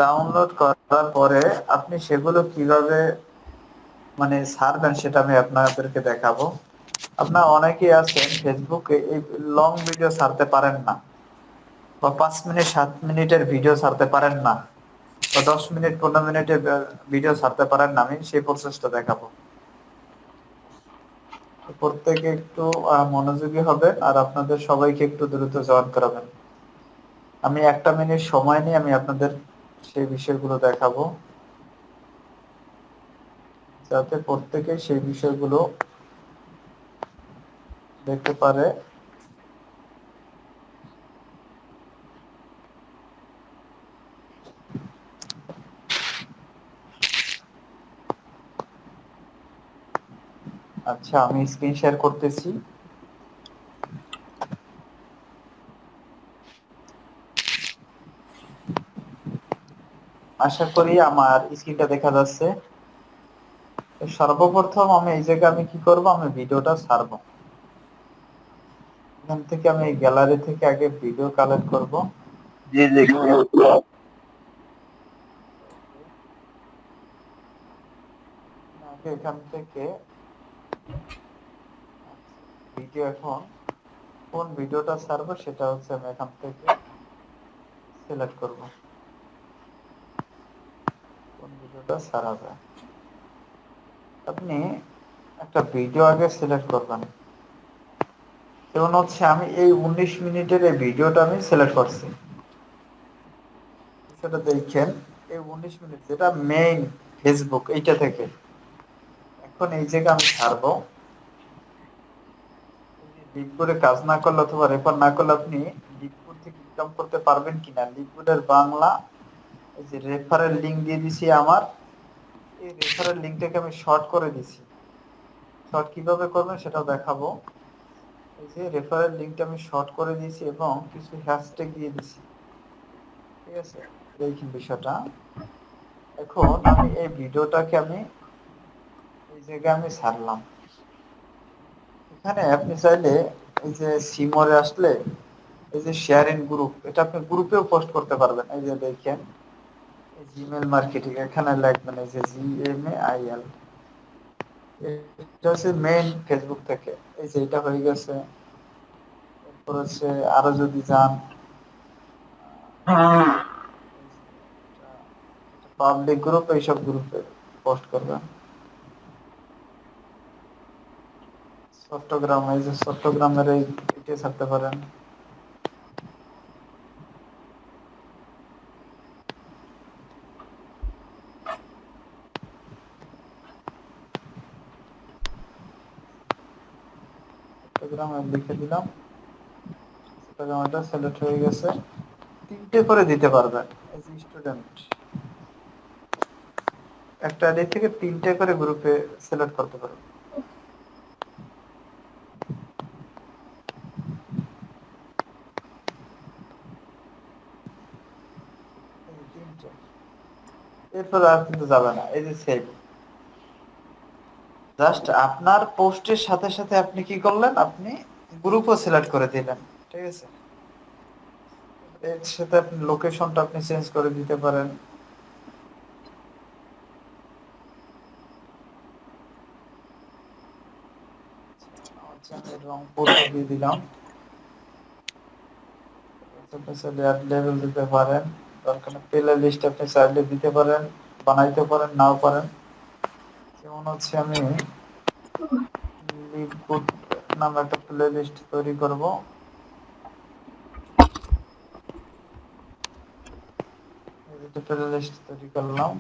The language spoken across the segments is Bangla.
ডাউনলোড করার পরে আপনি সেগুলো কিভাবে মানে ছাড়বেন সেটা আমি আপনাদেরকে দেখাবো। আপনারা অনেকেই আছেন ফেসবুকে এই লং ভিডিও ছাড়তে পারেন না, বা 5 মিনিট 7 মিনিটের ভিডিও ছাড়তে পারেন না, বা 10 মিনিট 15 মিনিটের ভিডিও ছাড়তে পারেন না। আমি সেই প্রসেসটা দেখাবো। প্রত্যেকে একটু মনোযোগী হবেন আর আপনাদের সবাইকে একটু দ্রুত জয়েন করাবেন। আমি 1 মিনিট সময় নিয়ে আমি আপনাদের সেই বিষয়গুলো দেখাবো, যাতে প্রত্যেকে সেই বিষয়গুলো দেখতে পারে। আচ্ছা, আমি স্ক্রিন শেয়ার করতেছি। আশা করি আমার স্ক্রিনটা দেখা যাচ্ছে। সর্বপ্রথম আমি এই জায়গায় আমি কি করব, আমি ভিডিওটা ছাড়বো। এখান থেকে আমি এই গ্যালারি থেকে আগে ভিডিও কালেক্ট করব। জি দেখছি। আগে এখান থেকে ভিডিও, এখন কোন ভিডিওটা ছাড়বো সেটা হচ্ছে আমি এখান থেকে সিলেক্ট করব, কোন ভিডিওটা ছাড়া যায়। আপনি একটা ভিডিও আগে সিলেক্ট করবেন। যেমন হচ্ছে আমি এই 19 মিনিটের এই ভিডিওটা আমি সিলেক্ট করছি। সেটা দেখেন, এই 19 মিনিট যেটা মেইন ফেসবুক এইটা থেকে। এখন এই জায়গায় আমি ছাড়বো। লিকুইডে কাজ না করলে অথবা রেফার না করলে আপনি লিকুইড থেকে ইনকাম করতে পারবেন কিনা, লিকুইডের বাংলা এই যে রেফারেল লিংক দিয়ে দিছি আমার। এই রেফারেল লিংকটাকে আমি শর্ট করে দিছি। শর্ট কিভাবে করবেন সেটাও দেখাবো। এই যে রেফারেল লিংকটা আমি শর্ট করে দিয়েছি এবং কিছু হ্যাশট্যাগ দিয়ে দিছি। ঠিক আছে, দেখুন বিষয়টা। এখন আমি এই ভিডিওটাকে আমি এই জায়গায় আমি ছাড়লাম। এখানে আপনি চাইলে এই যে সিমরে আসলে এই যে শেয়ার ইন গ্রুপ, এটা আপনি গ্রুপেও পোস্ট করতে পারবেন। এই যে দেখেন জিমেল মার্কেটিং, এখানে লিখবেন এই যে GMAIL। এটা হচ্ছে মেইন ফেসবুক থেকে। এই যে এটা হয়ে গেছে। এরপর হচ্ছে আরো যদি যান, পাবলিক গ্রুপ, এইসব গ্রুপে পোস্ট করবেন। চট্টগ্রাম, এই যে চট্টগ্রামের এই এটা ছাড়তে পারেন। চট্টগ্রামে লিখে দিলাম। চট্টগ্রাম এটা সিলেক্ট হয়ে গেছে। 3টে করে দিতে পারবেন। এই যে স্টুডেন্ট, একটা আইডি থেকে 3টে করে গ্রুপে সিলেক্ট করতে পারবেন। এই যে 3টে। এরপর আর কিন্তু যাবে না। এই যে সেভ, জাস্ট আপনার পোস্টের সাথে সাথে আপনি কি করলেন, আপনি গ্রুপও সিলেক্ট করে দিলেন। ঠিক আছে, এর সাথে আপনি লোকেশনটা আপনি চেঞ্জ করে দিতে পারেন। আচ্ছা, আমি রংপুর দিয়ে দিলাম। আপনি চাইলে অ্যাড লেভেল দিতে পারেন, দরকার প্লে লিস্ট আপনি চাইলে দিতে পারেন, বানাইতে পারেন, নাও পারেন। যেমন হচ্ছে আমি লিভ গুড নামে একটা প্লে লিস্ট তৈরি করব। এই প্লে লিস্ট তৈরি করলাম।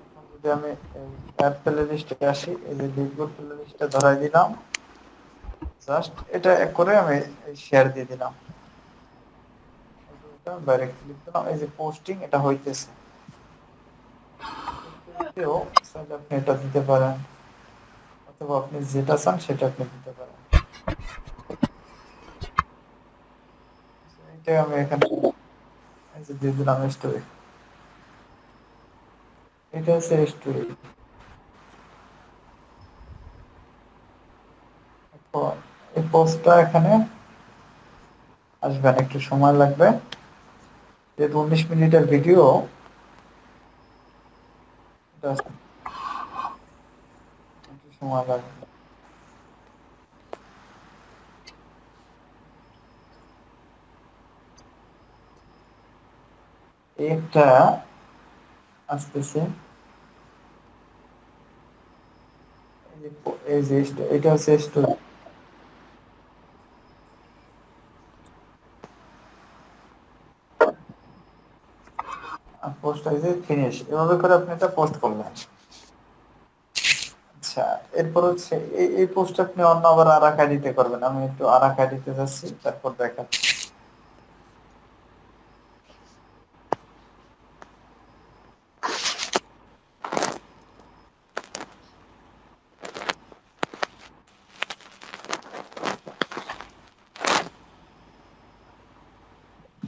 এখন যদি আমি অ্যাড প্লে লিস্টে আসি, এই যে লিভ গুড প্লে লিস্টটা ধরাই দিলাম। জাস্ট এটা করে আমি শেয়ার দিয়ে দিলাম। এটা ডাইরেক্ট ক্লিক দিলাম, এই যে পোস্টিং এটা হইতেছে। এতেও চাইলে আপনি এটা দিতে পারেন, অথবা আপনি যেটা চান সেটা আপনি দিতে পারেন। এটা আমি এখানে এই যে দিয়ে দিলাম স্টোরি। এটা হচ্ছে স্টোরি। এই পোস্টটা এখানে আসবেন, একটু সময় লাগবে। যেহেতু 19 মিনিটের ভিডিও, এটা একটু সময় লাগবে। একটা আসতেছে, এই যে এটা হচ্ছে স্টোরি। পোস্ট হয়েছে ফিনিশ, এভাবে করে আপনি এটা পোস্ট করলেন। আচ্ছা, এরপর হচ্ছে এই পোস্ট আপনি অন্য আবার আরাক আইডিতে করবেন। আমি একটু আরাক আইডিতে যাচ্ছি, তারপর দেখাচ্ছি।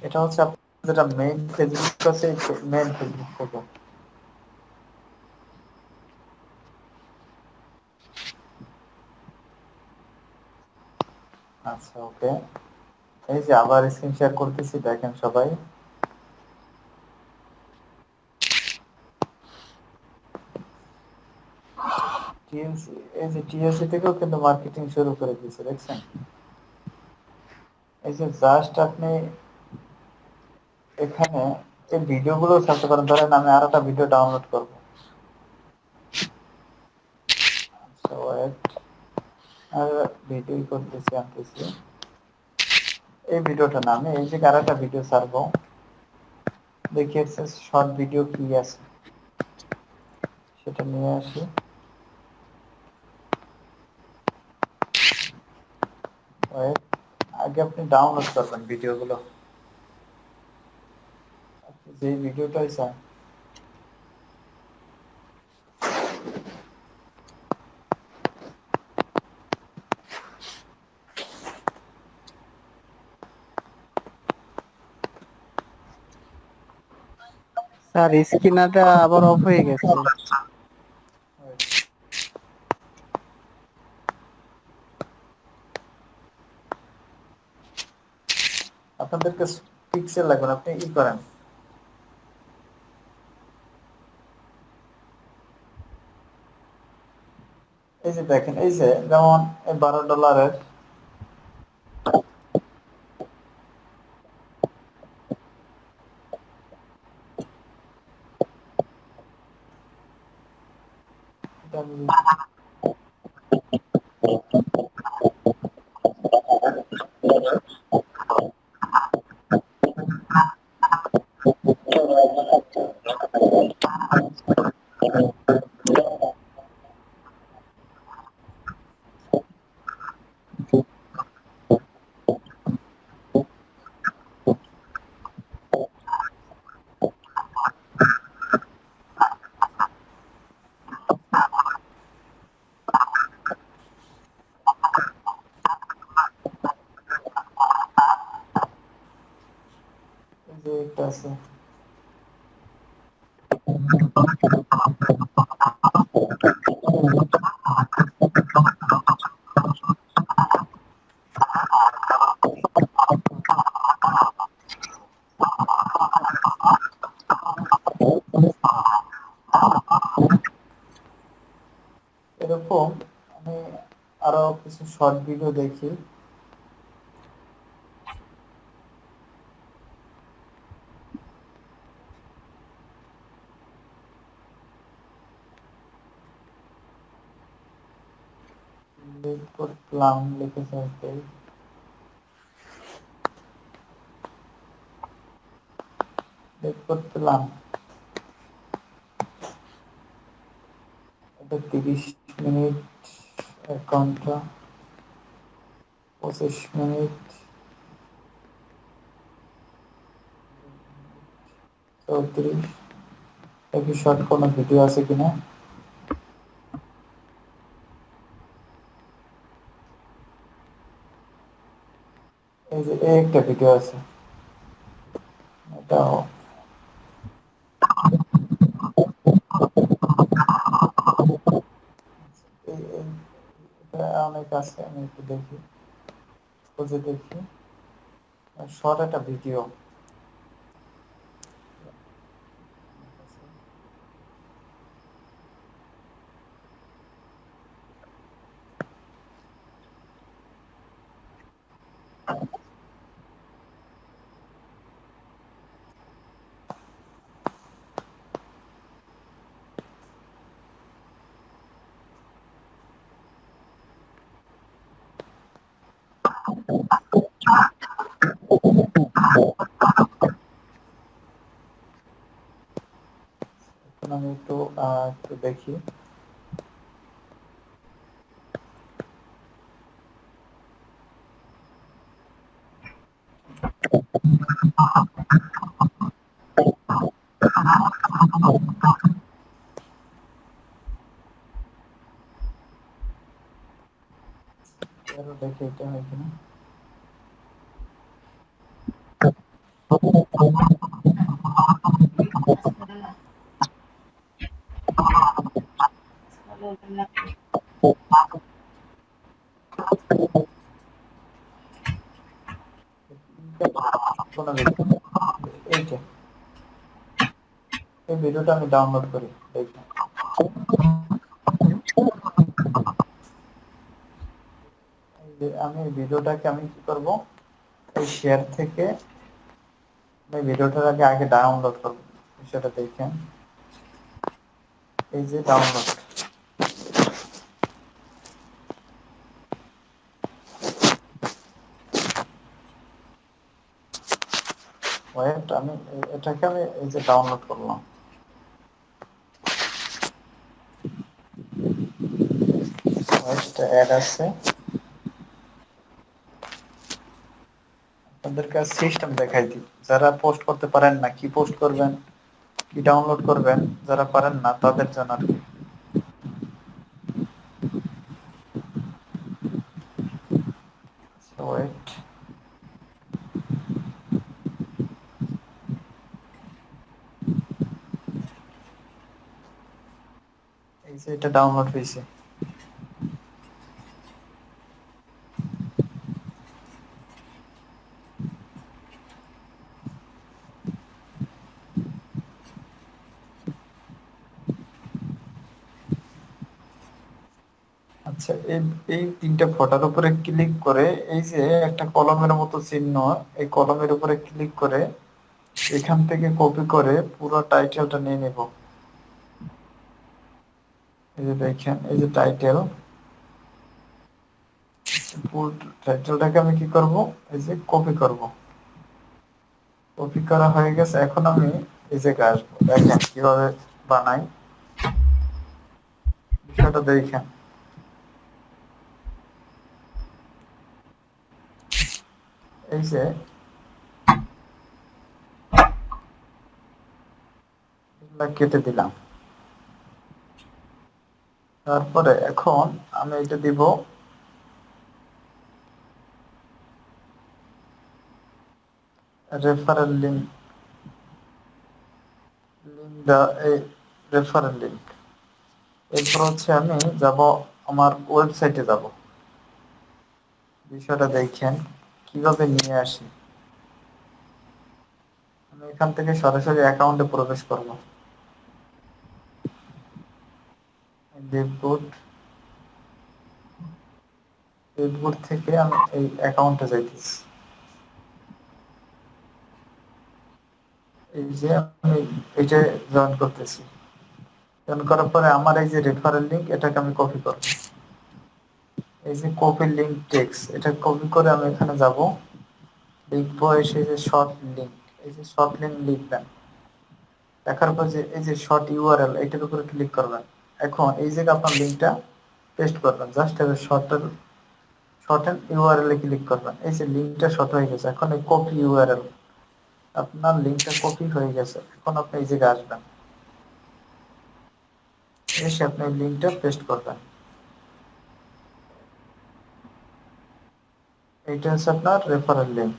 এটা হচ্ছে আপনার যেটা মেইন ফেসবুক আছে, মেইন ফেসবুক থেকে। আচ্ছা, ওকে। এই যে আবার স্ক্রিন শেয়ার করতেছি, দেখেন সবাই। টিএলসি, এই যে টিএলসি থেকেও কিন্তু মার্কেটিং শুরু করে দিয়েছে, দেখছেন? এই যে জাস্ট আপনি এখানে এই ভিডিওগুলো ছাড়তে পারেন। ধরেন আমি আর একটা ভিডিও ডাউনলোড করবো। আচ্ছা, ওয়েট, আর ভিডিও করতেছি, আনতেছি। এই ভিডিওটা না, আমি এই যে আর একটা ভিডিও ছাড়বো। দেখি শর্ট ভিডিও কি আছে, সেটা নিয়ে আসি। ওয়েট, আগে আপনি ডাউনলোড করবেন ভিডিওগুলো। আপনি যে ভিডিওটাই চান। স্যার স্ক্রিনারটা আবার অফ হয়ে গেছে। Wait, আপনাদেরকে পিক্সেল লাগবে না, আপনি করেন। এই যে দেখেন, এই যে যেমন এই $12 এটা আমি এই যে একটা আছে। এরকম আমি আরো কিছু শর্ট ভিডিও দেখি। লিঙ্ক করলাম, লিখে সার্চ করি। লিঙ্ক করলাম, এটা 30 মিনিট, 1 ঘন্টা, 25 মিনিট, 34। একই শর্ট কোনো ভিডিও আছে কিনা। এই যে এই একটা ভিডিও আছে, এটাও এটা অনেক আছে, আমি একটু দেখি, খুঁজে দেখি। শর্ট একটা ভিডিও, এখন আমি একটু দেখি। দেখি এটা হয় কিনা। এইটা এই ভিডিওটা আমি ডাউনলোড করি, দেখুন। আমি এই ভিডিওটাকে আমি কি করব, এই শেয়ার থেকে আমি ভিডিওটার আগে ডাউনলোড করব, সেটা দেখেন। এই যে ডাউনলোড, ওয়েট আমি এটাকে আমি এই যে ডাউনলোড করলাম। ওয়েটটা অ্যাড আছে, আপনাদেরকে সিস্টেম দেখাই দিই। যারা পোস্ট করতে পারেন না, কি পোস্ট করবেন, কি ডাউনলোড করবেন, যারা পারেন না তাদের জন্য আর কি। ওয়েট, এই যে এটা ডাউনলোড হয়েছে। আচ্ছা, এই এই তিনটা ফটোর উপরে ক্লিক করে এই যে একটা কলমের মতো চিহ্ন, এই কলমের উপরে ক্লিক করে এখান থেকে কপি করে পুরো টাইটেলটা নিয়ে নেব। এই যে দেখেন, এই যে টাইটেল, পুরো টাইটেলটাকে আমি কি করব, এই যে কপি করব। কপি করা হয়ে গেছে। এখন আমি এই জায়গায় আসবো, দেখেন কিভাবে বানাই, বিষয়টা দেখেন। এই যে কেটে দিলাম, তারপরে এখন আমি এটা দিব রেফারেল লিঙ্ক, এই রেফারেল লিঙ্ক। এরপর হচ্ছে আমি যাব আমার ওয়েবসাইটে যাব। বিষয়টা দেখেন কিভাবে নিয়ে আসি। আমি এখান থেকে সরাসরি অ্যাকাউন্টে প্রবেশ করব। ডেভবোর্ড থেকে আমি এই অ্যাকাউন্টে যাইতেছি। এই যে আমি এটা জয়েন করতেছি। জয়েন করার পরে আমার এই যে রেফারেল লিঙ্ক, এটাকে আমি কপি করব। এই যে কপি লিঙ্ক টেক্সট, এটা কপি করে আমি এখানে যাব, লিখবো এসে যে শর্ট লিঙ্ক। এই যে শর্ট লিঙ্ক লিখবেন, দেখার পর যে এই যে শর্ট ইউআরএল, এটার উপরে ক্লিক করবেন। এখন এই জায়গায় আপনার লিঙ্কটা পেস্ট করবেন, জাস্ট শর্ট এন্ড ইউআরএল এ ক্লিক করবেন। এই যে লিঙ্কটা শর্ট হয়ে গেছে। এখন এই কপি ইউআরএল, আপনার লিঙ্কটা কপি হয়ে গেছে। এখন আপনি এই জায়গায় আসবেন, এসে আপনি লিঙ্কটা পেস্ট করবেন। এইটা হচ্ছে আপনার রেফারেল লিঙ্ক।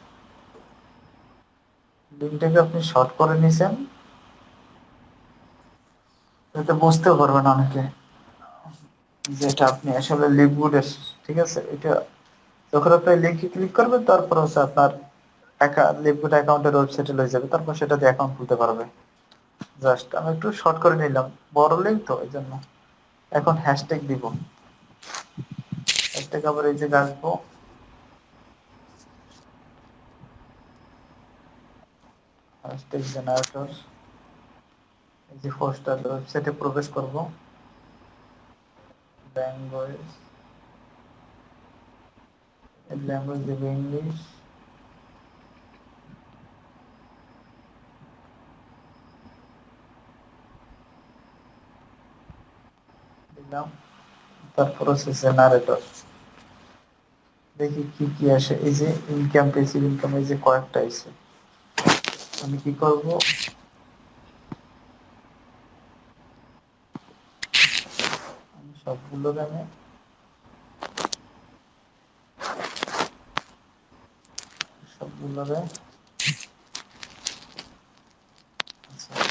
লিঙ্কটাকে আপনি শর্ট করে নিছেন, যাতে বুঝতে পারবেন অনেকে যেটা আপনি আসলে লিঙ্কগুড। ঠিক আছে, এটা যখন আপনি লিঙ্কে ক্লিক করবেন, তারপর হচ্ছে আপনার লিঙ্কগুড অ্যাকাউন্টের ওয়েবসাইটে লয়ে যাবে, তারপর সেটা দিয়ে অ্যাকাউন্ট খুলতে পারবে। জাস্ট আমি একটু শর্ট করে নিলাম, বড় লিঙ্ক তো এই জন্য। এখন হ্যাশট্যাগ দিব, হ্যাশট্যাগ আবার এই যে আসবো, স্টেজ জেনারেটর, এই যে ফোস্টার ওয়েবসাইটে প্রবেশ করব, ল্যাঙ্গুয়েজ, ল্যাঙ্গুয়েজ দেবো ইংলিশ, দিলাম, তারপর হচ্ছে জেনারেটর, দেখি কি কি আসে। এই যে ইনকাম, পেসিভ ইনকাম, এই যে কয়েকটা আছে। আমি কি করব, আমি সবগুলোর আমি সবগুলোরে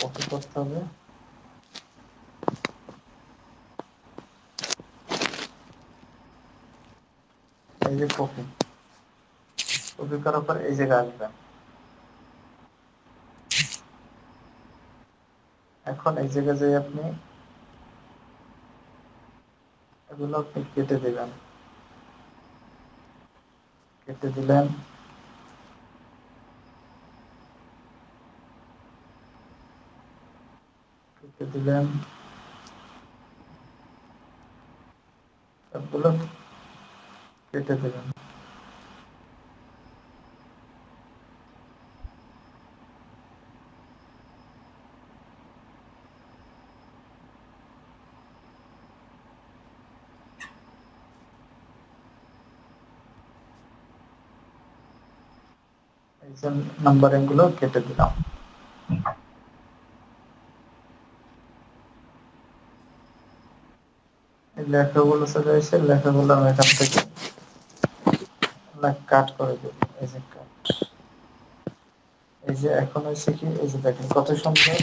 কপি করতে হবে। এই যে কপি, কপি করার পর এই জায়গায় আসবেন। এখন এই জায়গায় যে আপনি এগুলো আপনি কেটে দিবেন, কেটে দিলেন, কেটে দিলেন, সবগুলো কেটে দিবেন। এই যে নাম্বারিং গুলো কেটে দিলাম। এই লেখাগুলো চলে এসে লেখাগুলো আমি এখান থেকে কাট করে দেব। এই যে কাট, এই যে এখন হচ্ছে কি, এই যে দেখেন কত সুন্দর।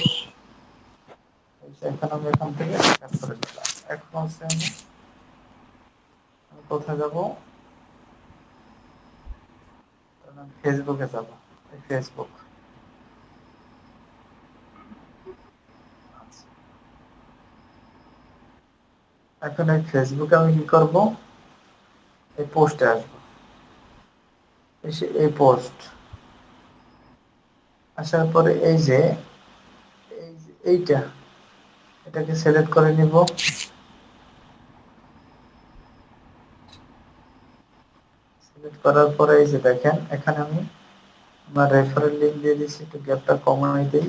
এই যে এখন আমি এখান থেকে কাট করে দিলাম। এখন হচ্ছে আমি কোথায় যাব, ফেসবুকে যাব। এই ফেসবুক, আচ্ছা। এখন এই ফেসবুকে আমি কি করব, এই পোস্টে আসবো, এসে এই পোস্ট আসার পরে এই যে এইটা, এটাকে সিলেক্ট করে নিব। সিলেক্ট করার পরে এই যে দেখেন এখানে আমি আমার রেফারেল লিংক দিয়ে দিচ্ছি, একটু গ্যাপটা কমাই দিই।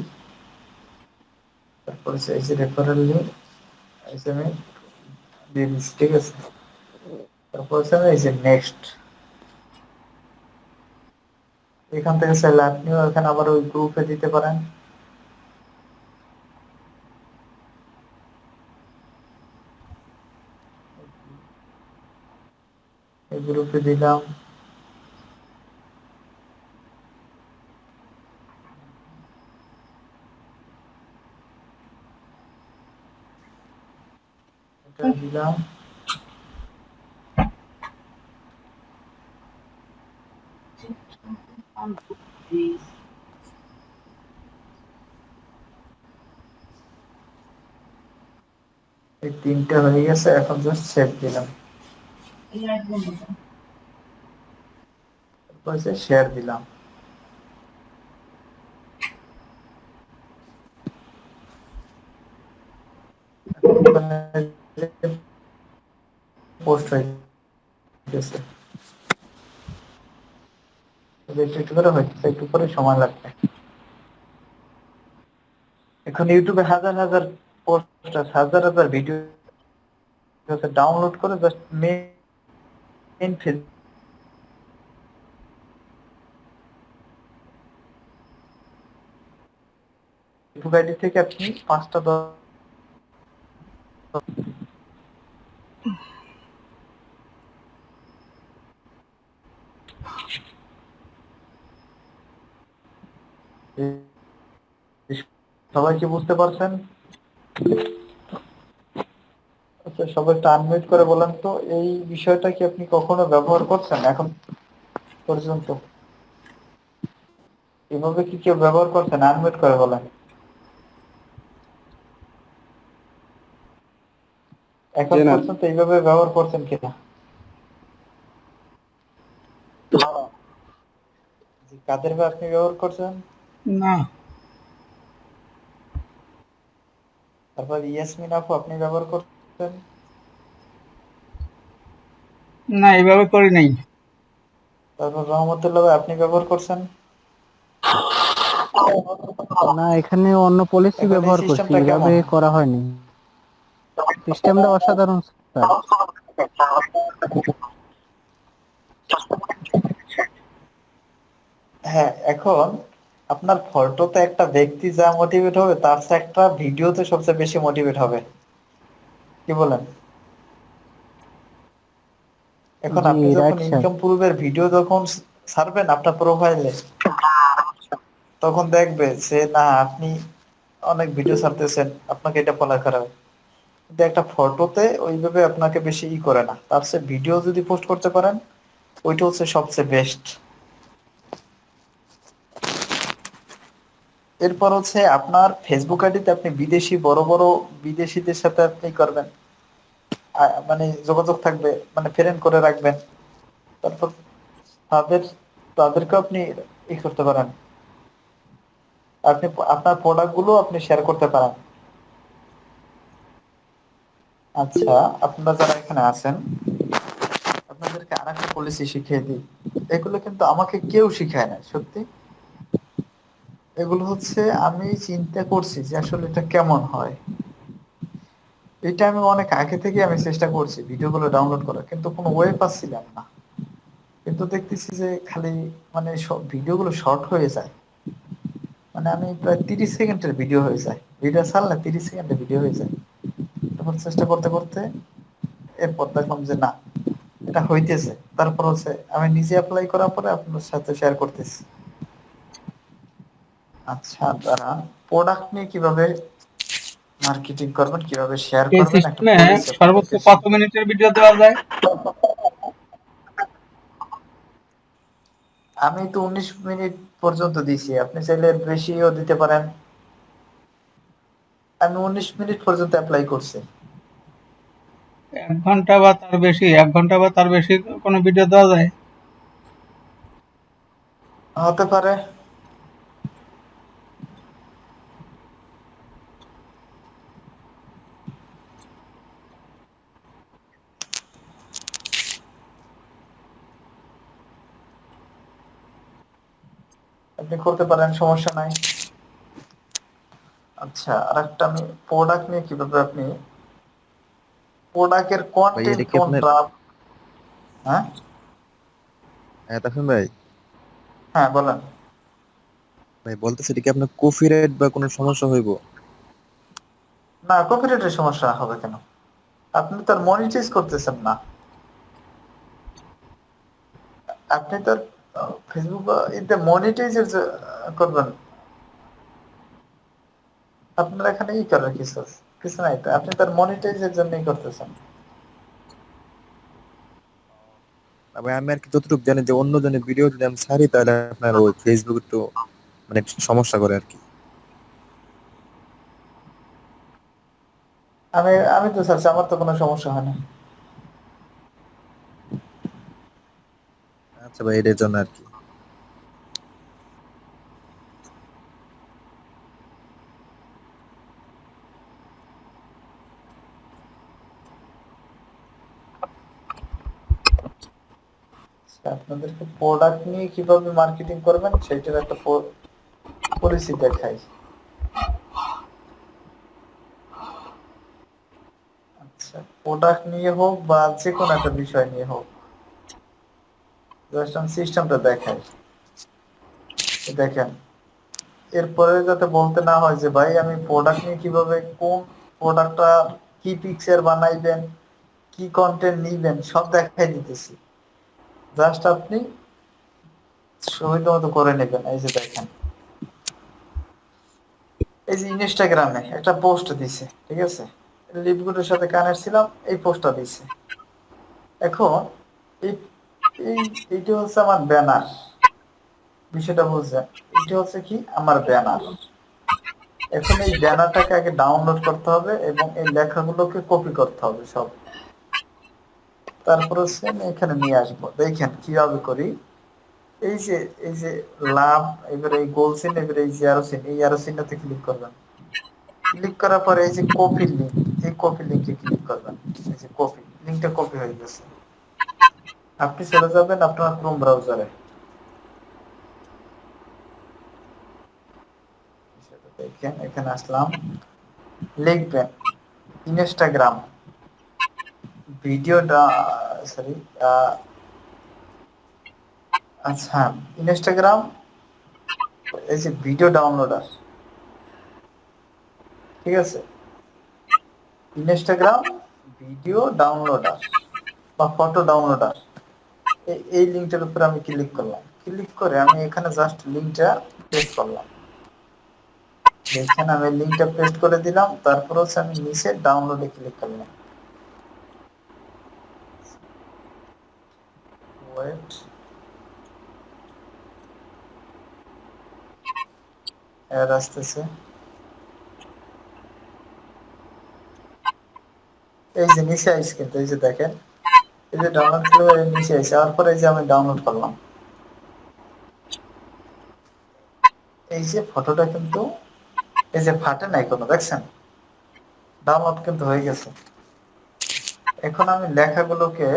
তারপরে এই যে রেফারেল লিংক, এই যে আমি দিয়ে দিচ্ছি, ঠিক আছে। তারপর হচ্ছে এই যে নেক্সট, এখান থেকে চাইলে আপনিও এখানে আবার ওই গ্রুপে দিতে পারেন। এই গ্রুপে দিলাম, এটা দিলাম। এই তিনটা হয়ে গেছে, এখন জাস্ট সেভ দিলাম, তারপর শেয়ার দিলাম। পোস্ট হয়ে গেছে, একটু করে হচ্ছে, একটু করে সময় লাগবে। এখন ইউটিউবে হাজার হাজার পোস্ট আছে, হাজার হাজার ভিডিও ডাউনলোড করে জাস্ট মেইন ফেসবুক আইডি থেকে আপনি 5টা 10 সবাই কি বুঝতে পারছেন? আচ্ছা, সবাই একটু আনমিউট করে বলেন তো, এই বিষয়টা কি আপনি কখনো ব্যবহার করছেন এখন পর্যন্ত? এভাবে কি কেউ ব্যবহার করছেন? আনমিউট করে বলেন এখন পর্যন্ত এইভাবে ব্যবহার করছেন কিনা। কাদের ভাই আপনি ব্যবহার করছেন? না। তারপর ইয়াসমিন আপু আপনি ব্যবহার করছেন? না, এভাবে করি নাই। তারপর রহমতুল্লাহ ভাই আপনি ব্যবহার করছেন? না, এখানে অন্য পলিসি এখন এই ব্যবহার করছি, সিস্টেমটা এভাবে কেমন? করা হয়নি। সিস্টেমটা অসাধারণ স্যার। হ্যাঁ, এখন আপনার ফটোতে একটা ব্যক্তি যা মোটিভেট হবে তার চেয়ে একটা ভিডিওতে সবচেয়ে বেশি মোটিভেট হবে, কি বলেন? এখন জি, আপনি যখন রাইট স্যার। ইনকাম প্রুফের ভিডিও যখন ছাড়বেন আপনার প্রোফাইলে, তখন দেখবে যে না আপনি অনেক ভিডিও ছাড়তেছেন, আপনাকে এটা ফলো করা হবে। কিন্তু একটা ফটোতে ওইভাবে আপনাকে বেশি করে না, তার চেয়ে ভিডিও যদি পোস্ট করতে পারেন ওইটা হচ্ছে সবচেয়ে বেস্ট। এরপর হচ্ছে আপনার ফেসবুক আইডিতে আপনি বিদেশি বড় বড় বিদেশিদের সাথে আপনি করবেন, মানে যোগাযোগ থাকবে, মানে ফ্রেন্ড করে রাখবেন। তারপর তাদের তাদেরকে আপনি করতে পারেন, আপনি আপনার প্রোডাক্ট গুলো আপনি শেয়ার করতে পারেন। আচ্ছা, আপনারা যারা এখানে আছেন আপনাদেরকে আরেকটা পলিসি শিখিয়ে দিই। এগুলো কিন্তু আমাকে কেউ শিখায় না সত্যি, এগুলো হচ্ছে আমি চিন্তা করছি যে আসলে এটা কেমন হয়। এটা আমি অনেক আগে থেকে আমি চেষ্টা করছি ভিডিওগুলো ডাউনলোড করার, কিন্তু কোনো ওয়ে পাচ্ছিলাম না। কিন্তু দেখতেছি যে খালি মানে সব ভিডিওগুলো শর্ট হয়ে যায়, মানে আমি প্রায় 30 সেকেন্ডের ভিডিও হয়ে যায়, ভিডিও ছাড়লে 30 সেকেন্ডের ভিডিও হয়ে যায়। তখন চেষ্টা করতে করতে এরপর দেখলাম যে না, এটা হইতেছে। তারপর হচ্ছে আমি নিজে অ্যাপ্লাই করার পরে আপনার সাথে শেয়ার করতেছি। আচ্ছা, তারা প্রোডাক্ট নিয়ে কিভাবে মার্কেটিং করবেন, কিভাবে শেয়ার এই করবেন, একটা সিস্টেমে পলিসি সর্বোচ্চ আপনাদেরকে কত মিনিটের ভিডিও দেওয়া যায়? আমি তো 19 মিনিট পর্যন্ত দিছি, আপনি চাইলে এর বেশিও দিতে পারেন। আমি 19 মিনিট পর্যন্ত অ্যাপ্লাই করছি। 1 ঘন্টা বা তার বেশি, 1 ঘন্টা বা তার বেশি কোনো ভিডিও দেওয়া যায়? হতে পারে। আপনি করতে পারেন, সমস্যা নাই। আচ্ছা, আরেকটা আমি প্রোডাক্ট নিয়ে কিভাবে আপনি প্রোডাক্টের ভাই কন্টেন্ট এটা কি আপনার কোনটা। হ্যাঁ, হ্যাঁ তাহসিন ভাই, হ্যাঁ বলেন। ভাই বলতেছে এটা কি আপনার কপিরাইট বা কোনো সমস্যা হইব? না, কপিরাইটের সমস্যা হবে কেন? আপনি তো আর মনিটাইজ করতেছেন না, আপনি তো ফেসবুক এতে মনিটাইজের করবেন। আপনার এখানে করার কিছু কিছু নাই তো, আপনি তার মনিটাইজের জন্যই করতেছেন। না ভাই, আমি আর কি যতটুকু জানি যে অন্য জনের ভিডিও যদি আমি ছাড়ি তাহলে আপনার ওই ফেসবুক একটু মানে সমস্যা করে আর কি। আমি আমি তো চাচ্ছি, আমার তো কোনো সমস্যা হয় না। আচ্ছা ভাই, এটার জন্য আর কি। আচ্ছা, আপনাদেরকে প্রোডাক্ট নিয়ে কিভাবে মার্কেটিং করবেন সেটার একটা পলিসি দেখাই। আচ্ছা, প্রোডাক্ট নিয়ে হোক বা যে কোনো একটা বিষয় নিয়ে হোক, জাস্ট আমি সিস্টেমটা দেখাই। দেখেন, এরপরে যাতে বলতে না হয় যে ভাই আমি প্রোডাক্ট নিয়ে কিভাবে কোন প্রোডাক্টটা কি পিকচার বানাইবেন, কি কন্টেন্ট নিবেন সব দেখাই দিতেছি। জাস্ট আপনি সুবিধা মতো করে নেবেন। এই যে দেখেন, এই যে ইনস্টাগ্রামে একটা পোস্ট দিছে, ঠিক আছে, লিপগুলোর সাথে কানেক্ট ছিলাম, এই পোস্টটা দিছে। এখন এই এই এইটা হচ্ছে আমার ব্যানার, বিষয়টা বুঝছেন? এটা হচ্ছে কি আমার ব্যানার। এখন এই ব্যানারটাকে আগে ডাউনলোড করতে হবে এবং এই লেখাগুলোকে কপি করতে হবে সব। তারপর হচ্ছে আমি এখানে নিয়ে আসবো। দেখেন কিভাবে করি। এই যে এই যে লাভ, এবারে এই গোল চিহ্ন, এবারে এই যে অ্যারো চিহ্ন, এই অ্যারো চিহ্নতে ক্লিক করবেন। ক্লিক করার পরে এই যে কপি লিংক, এই কপি লিংকে ক্লিক করবেন। এই যে কপি লিংকটা কপি হয়ে গেছে। আপনি চলে যাবেন আপনার ক্রোম ব্রাউজারে, দেখেন এখানে আসলাম, লিখবেন ইনস্টাগ্রাম ভিডিওটা, সরি, আচ্ছা, ইনস্টাগ্রাম এই যে ভিডিও ডাউনলোডার, ঠিক আছে, ইনস্টাগ্রাম ভিডিও ডাউনলোডার বা ফটো ডাউনলোডার, এই লিঙ্কটার উপরে আমি ক্লিক করলাম। ক্লিক করে আমি এখানে জাস্ট লিঙ্কটা পেস্ট করলাম। দেখেন আমি লিঙ্কটা পেস্ট করে দিলাম, তারপর হচ্ছে আমি নিচে ডাউনলোডে ক্লিক করলাম। ওয়েট, এর আসতেছে, এই যে নিচে আইস, কিন্তু এই যে দেখেন এই যে ডাউনলোড করে নিচে আইসে, তারপর এই যে আমি ডাউনলোড করলাম, এই যে ফটোটা কিন্তু এই যে ফাটে নাই কোনো, দেখছেন ডাউনলোড কিন্তু হয়ে গেছে। এখন আমি লেখাগুলোকে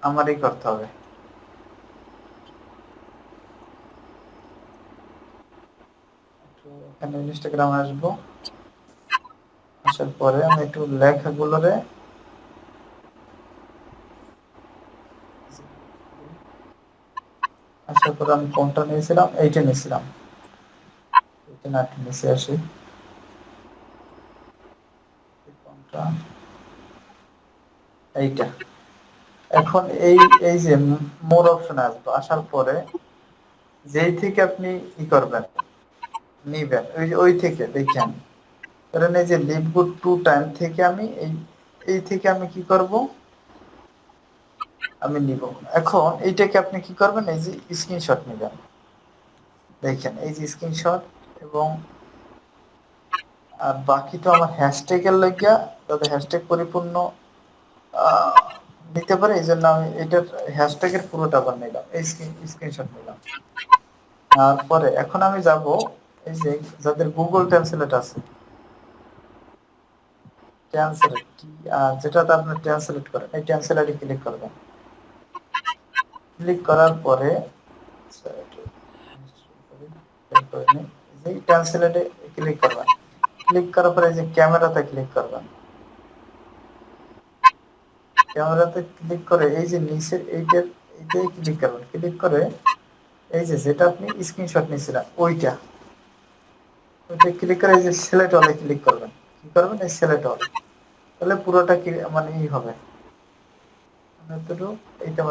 আমারই করতে হবে। এখানে ইনস্টাগ্রামে আসবো, আসার পরে আমি একটু লেখাগুলোরে আসার পরে আমি কোনটা নিয়েছিলাম, এইটা নিয়েছিলাম, এইটা না, নিচে আসি, কোনটা, এইটা। এখন এই এই যে মোর অপশনে আসবো, আসার পরে যেই থেকে আপনি ই করবেন নিবেন, ওই থেকে দেখেন, কারণ এই যে লিভ গুড টু টাইম থেকে আমি এই থেকে আমি কি করব, আমি নিব। এখন এইটাকে আপনি কি করবেন, এই যে স্ক্রিনশট নেবেন, দেখেন এই যে স্ক্রিনশট, এবং আর বাকি তো আমার হ্যাশট্যাগের লাগিয়া, যাতে হ্যাশট্যাগ পরিপূর্ণ নিতে পারে, এই জন্য আমি এটার হ্যাশট্যাগের পুরোটা আবার নিলাম, এই স্ক্রিনশট নিলাম। তারপরে এখন আমি যাব এই যে যাদের গুগল ট্রান্সলেট আছে, ট্রান্সলেট যেটাতে আপনি ট্রান্সলেট করেন, এই ট্রান্সলেটে ক্লিক করবেন। ক্লিক করার পরে এই ট্রান্সলেটে ক্লিক করবেন। ক্লিক করার পরে যে ক্যামেরাতে ক্লিক করবেন, ক্যামেরাতে ক্লিক করে এই যে নিচে এইটাই ক্লিক করবেন। ক্লিক করে এই যে যেটা আপনি স্ক্রিনশট নিয়েছিলেন ওইটা ক্লিক করে এই যে সিলেক্ট অলে ক্লিক করবেন। কি করবেন, এই সিলেক্ট অল, তাহলে পুরোটা কি মানে ই হবে, এইটা।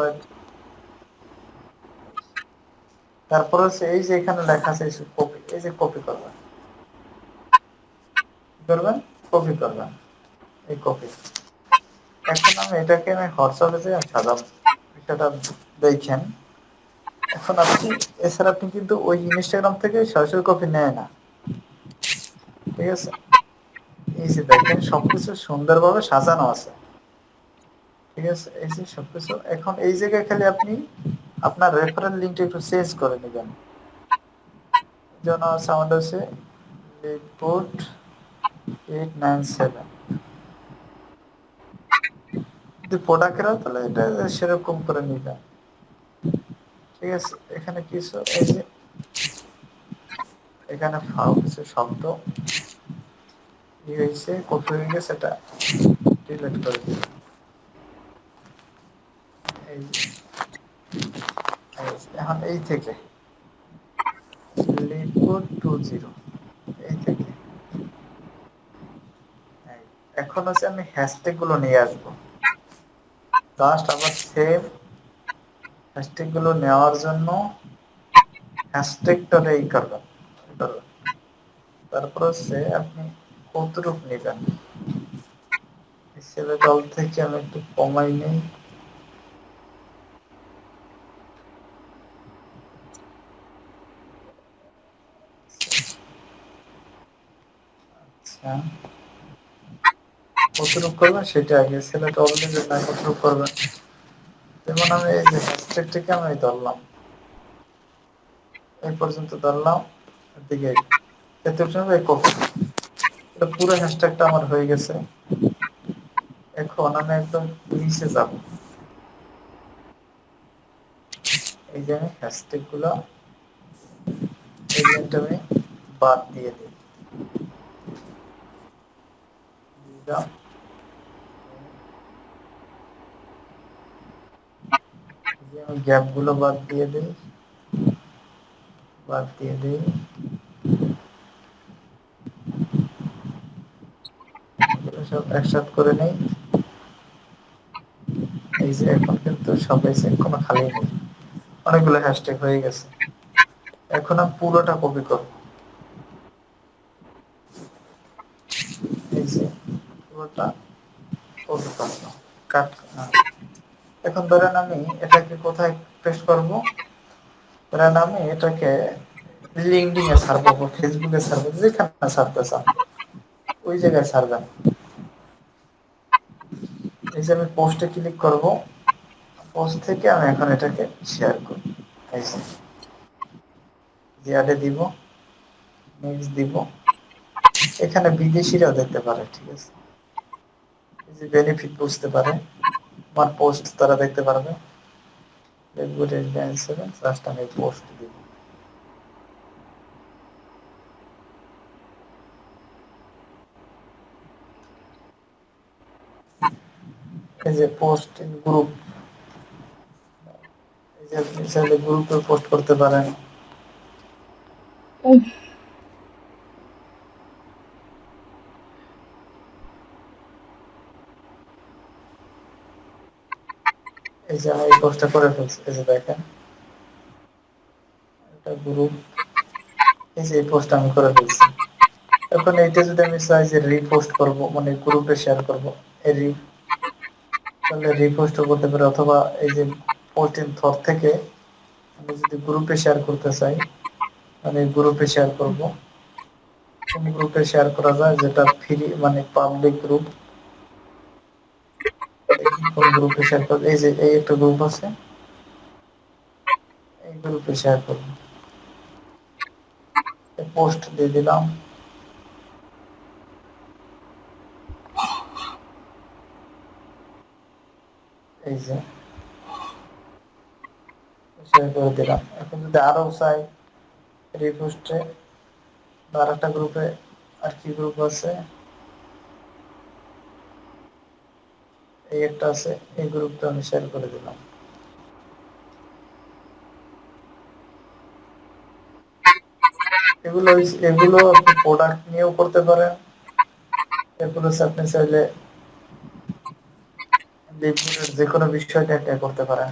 তারপর হচ্ছে এই যে এখানে লেখা আছে কপি, এই যে কপি করবেন, কি করবেন, কপি করবেন, এই কপি। এখন আমি এটাকে আমি হোয়াটসঅ্যাপে যে সাজাবো, বিষয়টা দেখেন। এখন আপনি এছাড়া আপনি কিন্তু ওই ইনস্টাগ্রাম থেকে সরাসরি কপি নেয় না, ঠিক আছে। এই যে দেখেন সবকিছু সুন্দরভাবে সাজানো আছে, ঠিক আছে, এই যে সবকিছু। এখন এই জায়গায় খালি আপনি আপনার রেফারেল লিঙ্কটা একটু চেঞ্জ করে নেবেন। যেমন সাউন্ড আছে লিপুট 897, যদি প্রোডাক্টের হয় তাহলে এটা সেরকম করে নিবেন, ঠিক আছে। এখানে কিছু এই যে এখানে ফাও কিছু শব্দ ই হয়েছে, কপি হয়ে গেছে, এটা ডিলিট করে দিবেন। এখন এই থেকে লিপুট 20 এই থেকে এখন হচ্ছে আমি হ্যাশট্যাগ গুলো নিয়ে আসবো। জাস্ট আবার সেম হ্যাশট্যাগ গুলো নেওয়ার জন্য হ্যাশট্যাগটা এই করবেন। তারপর হচ্ছে আপনি কতটুক নেবেন, সিলেক্ট অল থেকে আমি একটু কমাই নেই, আচ্ছা কতটুক করবেন সেটা আগে সিলেক্ট অল নেবেন না, কতটুক করবেন। যেমন আমি এই যে হ্যাশট্যাগটাকে আমি ধরলাম, এই পর্যন্ত ধরলাম, এদিকে এতটুকু কপি, এটা পুরো হ্যাশট্যাগটা আমার হয়ে গেছে। এখন আমি একদম নিচে যাব, এই যে আমি হ্যাশট্যাগ গুলো এলিমেন্ট আমি বাদ দিয়ে দিই, দিলাম। এই যে আমি গ্যাপ গুলো বাদ দিয়ে দিই, বাদ দিয়ে দিই, এগুলো সব একসাথে করে নেই। এই যে এখন কিন্তু সবাই কোনো খালি নেই, অনেকগুলো হ্যাশট্যাগ হয়ে গেছে। এখন আমি পুরোটা কপি করব, এই যে পুরোটা কপি করলাম, কাট। এখন ধরেন আমি এটাকে কোথায় পেস্ট করব, ধরেন আমি এটাকে লিঙ্কডইন এ ছাড়বো, ফেসবুকে ছাড়বো, যেখানে ছাড়তে চান ওই জায়গায় ছাড়বেন। এই যে আমি পোস্টে ক্লিক করব, পোস্ট থেকে আমি এখন এটাকে শেয়ার করব। এই যে অ্যাডে দিব, নেক্সট দিব, এখানে বিদেশিরাও দেখতে পারে, ঠিক আছে। এই যে বেনিফিট বুঝতে পারে, আমার পোস্ট তারা দেখতে পারবে। জাস্ট আমি পোস্ট দিব, এই যে পোস্ট ইন গ্রুপ, এই যে আপনি চাইলে গ্রুপে পোস্ট করতে পারেন। এই যে আমি এই পোস্টটা করে ফেলছি, এই যে দেখেন এটা গ্রুপ, এই যে এই পোস্ট আমি করে ফেলছি। এখন এইটা যদি আমি চাই যে রিপোস্ট করব, মানে গ্রুপে শেয়ার করব, এই তাহলে রিপোস্টও করতে পারি, অথবা এই যে পোস্ট ইন থর থেকে আমি যদি গ্রুপে শেয়ার করতে চাই, মানে গ্রুপে শেয়ার করব। কোন গ্রুপে শেয়ার করা যায় যেটা ফ্রি, মানে পাবলিক গ্রুপ, দেখি কোন গ্রুপে শেয়ার করব। এই যে এই একটা গ্রুপ আছে, এই গ্রুপে শেয়ার করব, পোস্ট দিয়ে দিলাম। এই যে শেয়ার করে দিলাম। এখন যদি আরো চাই রিপোস্টে, আর একটা গ্রুপে, আর কি গ্রুপ আছে, এই একটা আছে, এই গ্রুপটা আমি শেয়ার করে দিলাম। এগুলো এগুলো আপনি প্রোডাক্ট নিয়েও করতে পারেন, এগুলো আপনি চাইলে যে কোনো বিষয়টা একটা করতে পারেন।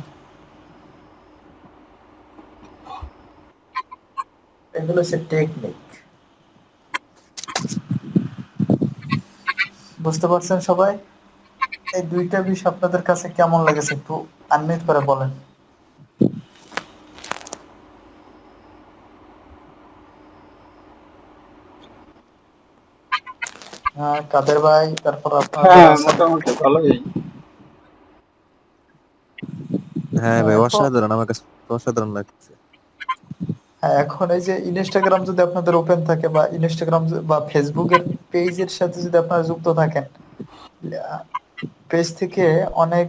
এগুলো হচ্ছে টেকনিক, বুঝতে পারছেন সবাই? এই দুইটা বিষয় আপনাদের কাছে কেমন লেগেছে একটু আনমিউট করে বলেন। হ্যাঁ কাদের ভাই, তারপর আপনারা যারা হ্যাঁ, আছেন। মোটামুটি ভালোই। হ্যাঁ ভাই, এখন অসাধারণ, আমার কাছে অসাধারণ লাগছে। হ্যাঁ, এখন এই যে ইনস্টাগ্রাম যদি আপনাদের ওপেন থাকে, বা ইনস্টাগ্রাম বা ফেসবুকের পেজের সাথে যদি আপনারা যুক্ত থাকেন, পেজ থেকে অনেক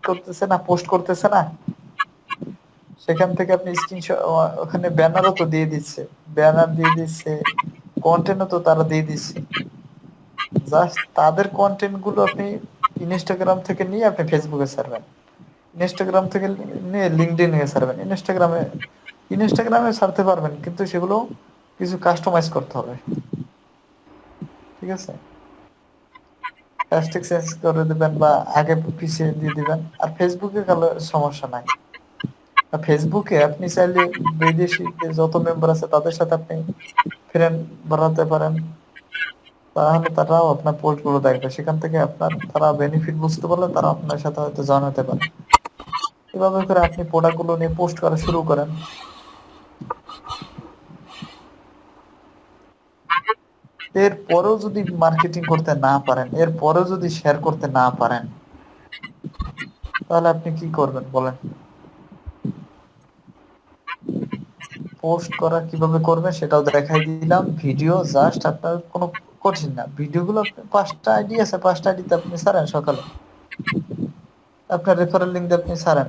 করতেছে না, পোস্ট করতেছে না, সেখান থেকে আপনি স্ক্রিনশট, ওখানে ব্যানারও তো দিয়ে দিচ্ছে, ব্যানার দিয়ে দিচ্ছে, কন্টেন্টও তো তারা দিয়ে দিচ্ছে। জাস্ট তাদের কন্টেন্ট গুলো আপনি ইনস্টাগ্রাম থেকে নিয়ে আপনি ফেসবুকে ছাড়বেন, ইনস্টাগ্রাম থেকে নিয়ে লিঙ্কডইনে ছাড়বেন। ইনস্টাগ্রামে ছাড়তে পারবেন, কিন্তু সেগুলো কিছু কাস্টমাইজ করতে হবে, ঠিক আছে। হ্যাশট্যাগ চেঞ্জ করে দিবেন বা আগে পিছিয়ে দিয়ে দিবেন। আর ফেসবুকে গেলে সমস্যা নাই। আর ফেসবুকে আপনি চাইলে বিদেশি যত মেম্বার আছে তাদের সাথে আপনি ফ্রেন্ড বানাতে পারেন, তাহলে তারাও আপনার পোস্ট গুলো দেখবে, সেখান থেকে আপনার তারা বেনিফিট বুঝতে পারলে তারা আপনার সাথে হয়তো জানাতে পারে। এভাবে করে আপনি প্রোডাক্ট গুলো নিয়ে পোস্ট করা শুরু করেন। এরপরেও যদি মার্কেটিং করতে না পারেন, এরপরেও যদি শেয়ার করতে না পারেন, তাহলে আপনি কি করবেন বলেন? পোস্ট করা কিভাবে করবেন সেটাও দেখাই দিলাম। ভিডিও জাস্ট আপনার কোনো কঠিন না, ভিডিওগুলো আপনি 5টা আইডি আছে, 5টা আইডিতে আপনি ছাড়েন সকালে, আপনার রেফারেল লিঙ্ক দিয়ে আপনি ছাড়েন।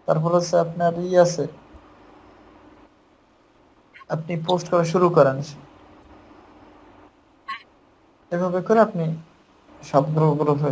তারপর হচ্ছে আপনার আছে, আপনি পোস্ট করা শুরু করেন। এভাবে করে আপনি সব গ্রুপে